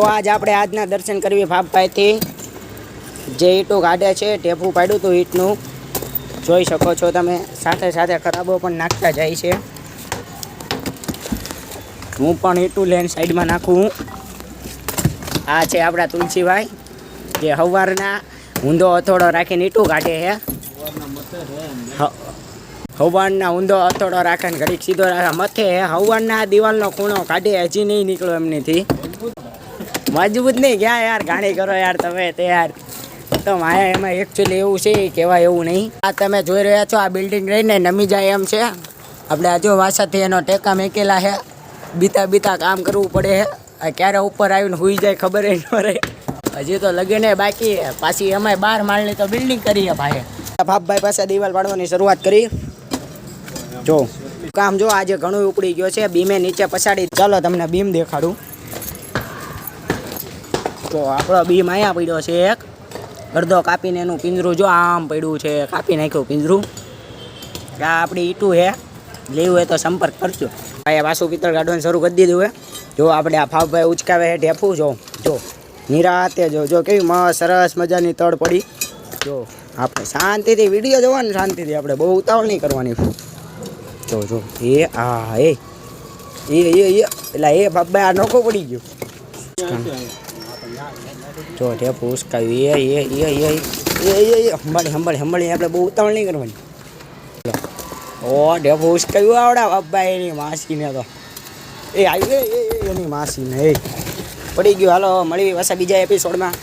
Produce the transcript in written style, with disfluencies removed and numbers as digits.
તો આજ આપણે આજના દર્શન કરવી ભાપભાઈથી જે ઈંટો કાઢે છે ટેપું પાડ્યું હતું ઈંટનું જોઈ શકો છો તમે, સાથે સાથે ખરાબો પણ નાખતા જાય છે. હું પણ ઈંટું લઈને સાઈડમાં નાખું. આ છે આપણા તુલસીભાઈ જે સવારના ઊંધો હથોડો રાખીને ઈંટું કાઢે છે. હવારના ઊંધો હથોડો રાખીને ઘડીક સીધો રાખે મથે હવારના દિવાલનો ખૂણો કાઢે, હજી નહીં નીકળો એમનીથી. મજબૂત નહીં ક્યાં યાર, ગાડી કરો યાર તમે તે યાર. તો માયા એમાં એકચ્યુઅલી એવું છે કહેવાય એવું નહીં. આ તમે જોઈ રહ્યા છો આ બિલ્ડિંગ રહીને નમી જાય એમ છે. આપણે આજુ વાસાથી એનો ટેકા મેકેલા છે, બીતા બીતા કામ કરવું પડે છે. ક્યારે ઉપર આવીને સુઈ જાય ખબર ન રહે. હજી તો લગીને બાકી પાછી એમાંય 12 માળની તો બિલ્ડિંગ કરી છે ભાઈ. ભાપભાઈ પાસે દિવાલ પાડવાની શરૂઆત કરી. જો કામ જો આજે ઘણું ઉપડી ગયો છે, બીમે નીચે પછાડી. ચાલો તમને બીમ દેખાડું. તો આપણો બીમ અહીંયા પડ્યો છે એક અડધો કાપીને, એનું પિંજરું જો આમ પડ્યું છે, કાપી નાખ્યું પિંજરું. આ આપણી ઈંટું છે, લેવું હોય તો સંપર્ક કરજો. ભાઈ વાસુ પિત્તળ કાઢવાનું શરૂ કરી દીધું હોય. જો આપણે આ ભાપભાઈ ઉચકાવે છે ઢેફું. જો નિરાતે જો કેવી મસ્ત સરસ મજાની તળ પડી. જો આપણે શાંતિથી વિડીયો જોવાનું, શાંતિથી, આપણે બહુ ઉતાવળ નહીં કરવાની. જો એ હા એ પેલા એ ભાપભાઈ આ નોખો પડી ગયો. જો ઢેફું ઉચકાવ્યું સંભાળી આપણે બહુ ઉતાવળ નહીં કરવાની. ઓ ઢેફું ઉચકાવ્યું આવડા ભાપભાઈ એની માસીને તો એ આવી એની માસીને એ પડી ગયું. હાલો મળવી પાછા બીજા એપિસોડમાં.